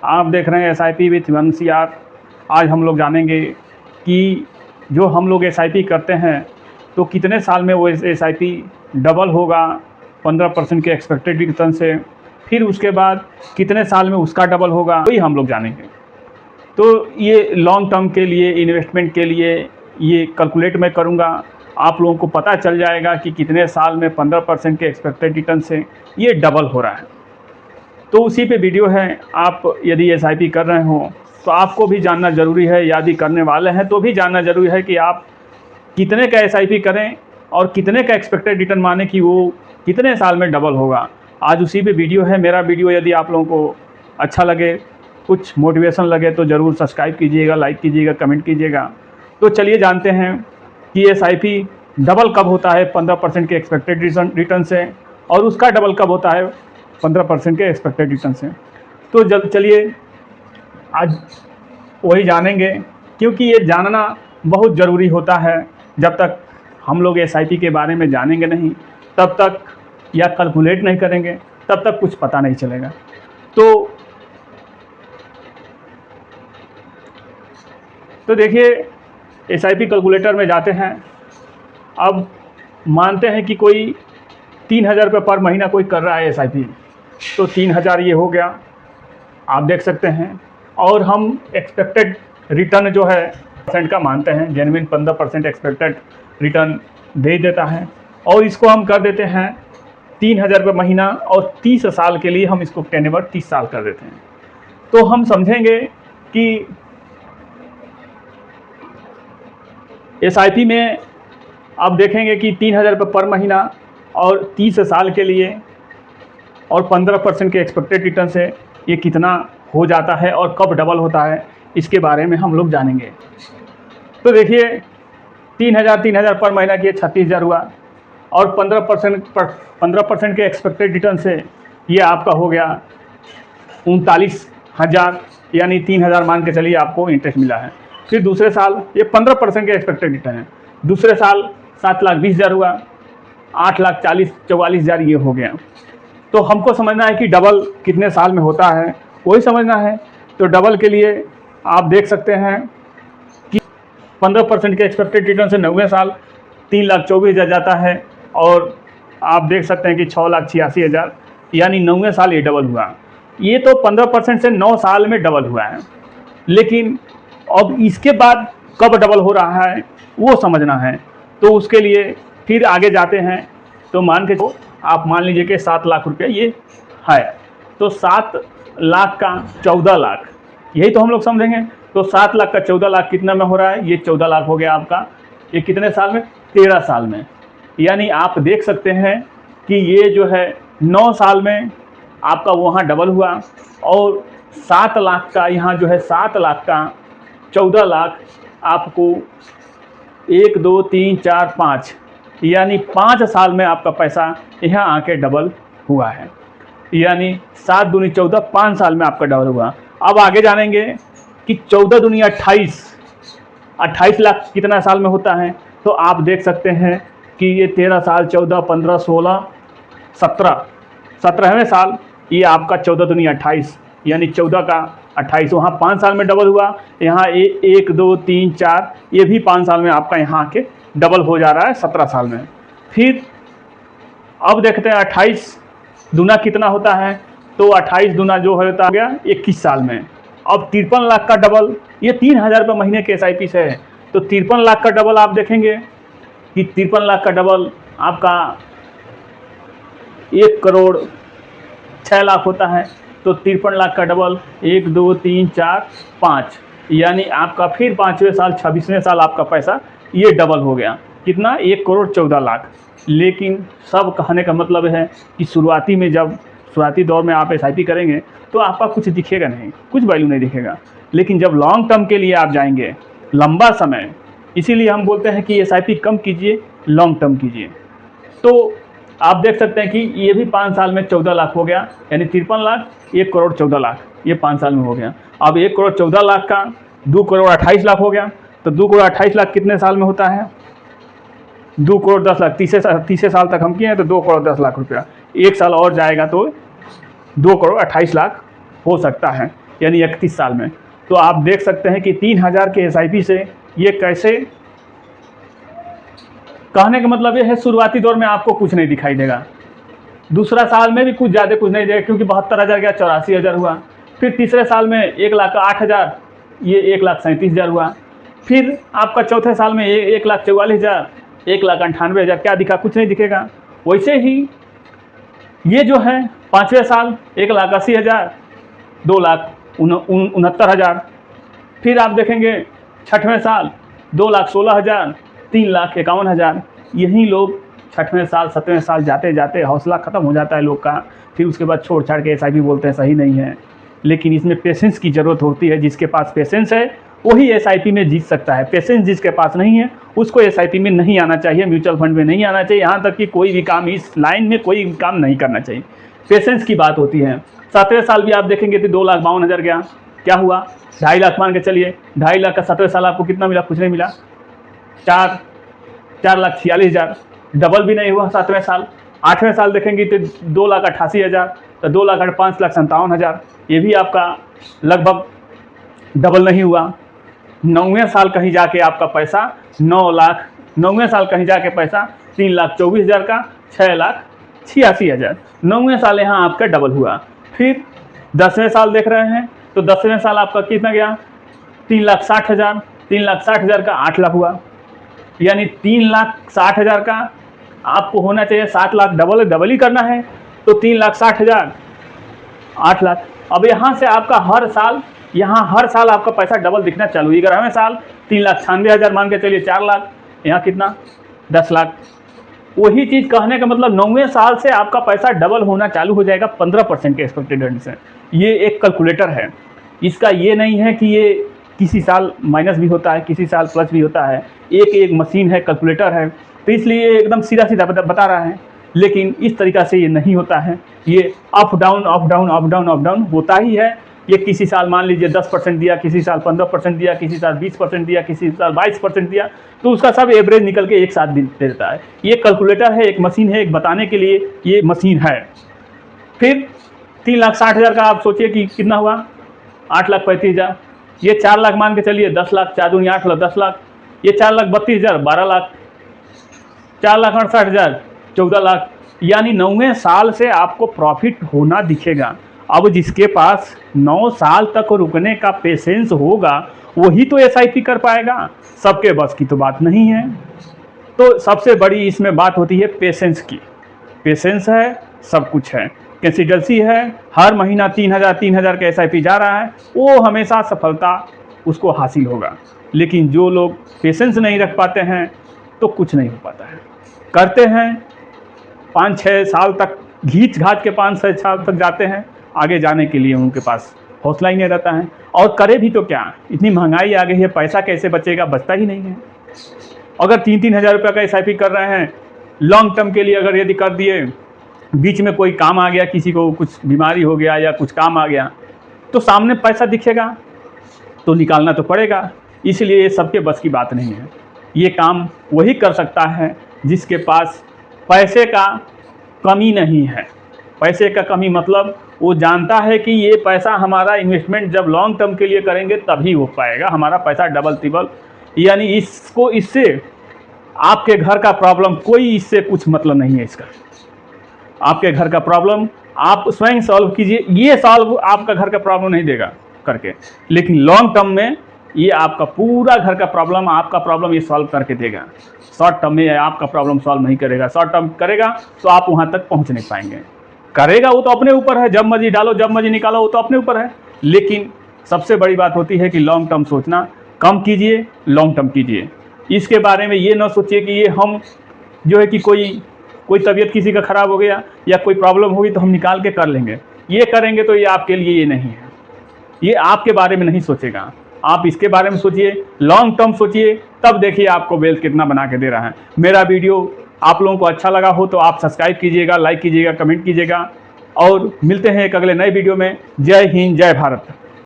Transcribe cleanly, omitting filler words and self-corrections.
आप देख रहे हैं SIP विथ वंशियार। आज हम लोग जानेंगे कि जो हम लोग SIP करते हैं तो कितने साल में वो SIP डबल होगा 15% के एक्सपेक्टेड रिटर्न से, फिर उसके बाद कितने साल में उसका डबल होगा, वही हम लोग जानेंगे। तो ये लॉन्ग टर्म के लिए, इन्वेस्टमेंट के लिए ये कैलकुलेट मैं करूँगा। आप लोगों को पता चल जाएगा कि कितने साल में 15% के एक्सपेक्टेड रिटर्न से ये डबल हो रहा है। तो उसी पे वीडियो है। आप यदि SIP कर रहे हो तो आपको भी जानना ज़रूरी है, यदि करने वाले हैं तो भी जानना ज़रूरी है कि आप कितने का SIP करें और कितने का एक्सपेक्टेड रिटर्न माने कि वो कितने साल में डबल होगा। आज उसी पे वीडियो है। मेरा वीडियो यदि आप लोगों को अच्छा लगे, कुछ मोटिवेशन लगे तो ज़रूर सब्सक्राइब कीजिएगा, लाइक कीजिएगा, कमेंट कीजिएगा। तो चलिए जानते हैं कि SIP डबल कब होता है 15% के एक्सपेक्टेड रिटर्न से, और उसका डबल कब होता है 15% के एक्सपेक्टेड रिटर्न से। तो चलिए आज वही जानेंगे, क्योंकि ये जानना बहुत ज़रूरी होता है। जब तक हम लोग SIP के बारे में जानेंगे नहीं, तब तक या कैलकुलेट नहीं करेंगे, तब तक कुछ पता नहीं चलेगा। तो देखिए, SIP कैलकुलेटर में जाते हैं। अब मानते हैं कि कोई 3000 रुपये पर महीना कोई कर रहा है SIP, तो 3000 ये हो गया, आप देख सकते हैं। और हम एक्सपेक्टेड रिटर्न जो है % का मानते हैं, जेन्युइन 15% एक्सपेक्टेड रिटर्न दे देता है, और इसको हम कर देते हैं 3000 रुपये महीना, और 30 साल के लिए हम इसको टेन्योर 30 साल कर देते हैं। तो हम समझेंगे कि SIP में आप देखेंगे कि 3000 रुपये पर महीना और 30 साल के लिए और 15% के एक्सपेक्टेड रिटर्न से ये कितना हो जाता है और कब डबल होता है, इसके बारे में हम लोग जानेंगे। तो देखिए, 3000 पर महीना की 36,000 हुआ, और 15% के एक्सपेक्टेड रिटर्न से ये आपका हो गया 39,000, यानी 3,000 मान के चलिए आपको इंटरेस्ट मिला है। फिर दूसरे साल ये 15% के एक्सपेक्टेड रिटर्न है। दूसरे साल 7,20,000 हुआ, 8,44,000 ये हो गया। तो हमको समझना है कि डबल कितने साल में होता है, वही समझना है। तो डबल के लिए आप देख सकते हैं कि 15% के एक्सपेक्टेड रिटर्न से 90 साल 3,24,000 जाता है, और आप देख सकते हैं कि 6,86,000, यानी 90 साल ये डबल हुआ। ये तो 15% से 9 साल में डबल हुआ है, लेकिन अब इसके बाद कब डबल हो रहा है वो समझना है। तो उसके लिए फिर आगे जाते हैं। तो मान के आप मान लीजिए कि 7 लाख रुपया ये है, तो 7 लाख का 14 लाख, यही तो हम लोग समझेंगे। तो 7 लाख का 14 लाख कितना में हो रहा है, ये 14 लाख हो गया आपका। ये कितने साल में, 13 साल में। यानी आप देख सकते हैं कि ये जो है 9 साल में आपका वहाँ डबल हुआ, और 7 लाख का यहाँ जो है 7 लाख का 14 लाख आपको 1 2 3 4 5, यानी 5 साल में आपका पैसा यहाँ आके डबल हुआ है। यानी 7 दूनी 14, 5 साल में आपका डबल हुआ। अब आगे जानेंगे कि 14 दूनी 28 लाख कितना साल में होता है। तो आप देख सकते हैं कि ये 13 साल, 14, 15, 16, 17वें साल ये आपका 14 दूनी 28, यानी 14 का 28, वहाँ 5 साल में डबल हुआ। यहाँ 1 2 3 4, ये भी 5 साल में आपका यहाँ के डबल हो जा रहा है 17 साल में। फिर अब देखते हैं 28 दूना कितना होता है। तो 28 दूना जो होता गया 21 साल में। अब 53 लाख का डबल, ये 3,000 रुपये महीने के SIP से है। तो 53 लाख का डबल आप देखेंगे कि 53 लाख का डबल आपका 1,06,00,000 होता है। तो 53 लाख का डबल 1 2 3 4 5, यानी आपका फिर 5वें साल 26वें साल आपका पैसा ये डबल हो गया। कितना, 1,14,00,000। लेकिन सब कहने का मतलब है कि शुरुआती में, जब शुरुआती दौर में आप SIP करेंगे तो आपका कुछ दिखेगा नहीं, कुछ वैल्यू नहीं दिखेगा। लेकिन जब लॉन्ग टर्म के लिए आप जाएंगे, लंबा समय, इसीलिए हम बोलते हैं कि SIP कम कीजिए, लॉन्ग टर्म कीजिए। तो आप देख सकते हैं कि ये भी 5 साल में 14 लाख हो गया, यानी 53 लाख 1,14,00,000, ये 5 साल में हो गया। अब 1,14,00,000 का 2,28,00,000 हो गया। तो 2,28,00,000 कितने साल में होता है, 2,10,00,000। 30 साल तक हम किए हैं तो 2,10,00,000 रुपया। 1 साल और जाएगा तो 2,28,00,000 हो सकता है। यानी 31 साल में। तो आप देख सकते हैं कि 3000 के SIP से ये कैसे, कहने का मतलब ये है शुरुआती दौर में आपको कुछ नहीं दिखाई देगा, दूसरा साल में भी कुछ ज़्यादा कुछ नहीं देगा क्योंकि 72,000 गया, 84,000 हुआ, फिर तीसरे साल में 1,08,000, ये 1,37,000 हुआ, फिर आपका चौथे साल में 1,44,000, 1,98,000, क्या दिखा? कुछ नहीं दिखेगा। वैसे ही ये जो है 5वें साल 1,80,000, 2,69,000, फिर आप देखेंगे 6वें साल 2,16,000, 3,51,000। यही लोग 6वें साल 7वें साल जाते जाते हौसला ख़त्म हो जाता है लोग का, फिर उसके बाद छोड़ छाड़ के SIP बोलते हैं सही नहीं है। लेकिन इसमें पेशेंस की ज़रूरत होती है, जिसके पास पेशेंस है वही SIP में जीत सकता है। पेशेंस जिसके पास नहीं है उसको SIP में नहीं आना चाहिए, म्यूचुअल फंड में नहीं आना चाहिए, यहाँ तक कि कोई भी काम इस लाइन में कोई भी काम नहीं करना चाहिए। पेशेंस की बात होती है। 7वें साल भी आप देखेंगे तो 2,52,000 गया, क्या हुआ? 2.5 लाख मान के चलिए, 2.5 लाख का 7वें साल आपको कितना मिला? कुछ नहीं मिला, 4,46,000, डबल भी नहीं हुआ 7वें साल। 8वें साल देखेंगे तो 2,88,000, तो 2 लाख 5,57,000, ये भी आपका लगभग डबल नहीं हुआ। 9वें साल कहीं जाके आपका पैसा 9वें साल कहीं जाके पैसा 3,24,000 का 6,86,000, 9वें साल यहाँ आपका डबल हुआ। फिर 10वें साल देख रहे हैं तो 10वें साल आपका कितना गया? 3,60,000, 3,60,000 का 8 लाख हुआ, यानी 3,60,000 का आपको होना चाहिए 7 लाख, डबल ही करना है तो 3,60,000, 8 लाख। अब यहाँ से आपका हर साल आपका पैसा डबल दिखना चालू हुई। 11वें साल 3,96,000 मान के चलिए 4 लाख, यहाँ कितना? 10 लाख। वही चीज़ कहने का मतलब 9वें साल से आपका पैसा डबल होना चालू हो जाएगा 15% के एक्सपेक्टेड रिटर्न से। ये एक कैलकुलेटर है, इसका ये नहीं है कि ये किसी साल माइनस भी होता है, किसी साल प्लस भी होता है। एक मशीन है, कैलकुलेटर है, तो इसलिए एकदम सीधा सीधा बता रहा है। लेकिन इस तरीक़ा से ये नहीं होता है, ये up down up down up down up down होता ही है। ये किसी साल मान लीजिए 10% दिया, किसी साल 15% दिया, किसी साल 20% दिया, किसी साल 22% दिया, तो उसका सब एवरेज निकल के एक साथ दे देता है। ये कैलकुलेटर है, एक मशीन है, एक बताने के लिए ये मशीन है। फिर 3,60,000 का आप सोचिए कि कितना हुआ? 8,35,000। ये 4 लाख मान के चलिए, 10 लाख, 4 दूनी 8 लाख, 10 लाख। ये 4,32,000, 12 लाख, 4,68,000, 14 लाख। यानी 9वें साल से आपको प्रॉफिट होना दिखेगा। अब जिसके पास 9 साल तक रुकने का पेशेंस होगा वही तो SIP कर पाएगा, सबके बस की तो बात नहीं है। तो सबसे बड़ी इसमें बात होती है पेशेंस की। पेशेंस है, सब कुछ है, कंसिस्टेंसी है। हर महीना 3,000 का SIP जा रहा है, वो हमेशा सफलता उसको हासिल होगा। लेकिन जो लोग पेशेंस नहीं रख पाते हैं तो कुछ नहीं हो पाता है। करते हैं 5-6 साल तक, घींच घाट के 5-6 साल तक जाते हैं, आगे जाने के लिए उनके पास हौसला ही नहीं रहता है। और करे भी तो क्या, इतनी महंगाई आ गई है, पैसा कैसे बचेगा? बचता ही नहीं है। अगर 3-3 हज़ार रुपये का SIP कर रहे हैं लॉन्ग टर्म के लिए, अगर यदि कर दिए, बीच में कोई काम आ गया, किसी को कुछ बीमारी हो गया या कुछ काम आ गया, तो सामने पैसा दिखेगा तो निकालना तो पड़ेगा। इसलिए ये सबके बस की बात नहीं है। ये काम वही कर सकता है जिसके पास पैसे का कमी नहीं है। पैसे का कमी मतलब वो जानता है कि ये पैसा हमारा इन्वेस्टमेंट जब लॉन्ग टर्म के लिए करेंगे तभी हो पाएगा, हमारा पैसा डबल ट्रिपल। यानी इससे आपके घर का प्रॉब्लम कोई इससे कुछ मतलब नहीं है। इसका आपके घर का प्रॉब्लम आप स्वयं सॉल्व कीजिए, ये सॉल्व आपका घर का प्रॉब्लम नहीं देगा करके, लेकिन लॉन्ग टर्म में ये आपका पूरा घर का प्रॉब्लम, आपका प्रॉब्लम ये सॉल्व करके देगा। शॉर्ट टर्म में आपका प्रॉब्लम सॉल्व नहीं करेगा। शॉर्ट टर्म करेगा तो आप वहाँ तक पहुँच नहीं पाएंगे। करेगा वो तो अपने ऊपर है, जब मर्जी डालो जब मर्जी निकालो, वो तो अपने ऊपर है। लेकिन सबसे बड़ी बात होती है कि लॉन्ग टर्म सोचना कम कीजिए, लॉन्ग टर्म कीजिए। इसके बारे में ये ना सोचिए कि ये हम जो है कि कोई तबीयत किसी का ख़राब हो गया या कोई प्रॉब्लम होगी तो हम निकाल के कर लेंगे, ये करेंगे तो ये आपके लिए ये नहीं है। ये आपके बारे में नहीं सोचेगा, आप इसके बारे में सोचिए, लॉन्ग टर्म सोचिए, तब देखिए आपको वेल्थ कितना बना के दे रहा है। मेरा वीडियो आप लोगों को अच्छा लगा हो तो आप सब्सक्राइब कीजिएगा, लाइक कीजिएगा, कमेंट कीजिएगा, और मिलते हैं एक अगले नए वीडियो में। जय हिंद, जय भारत।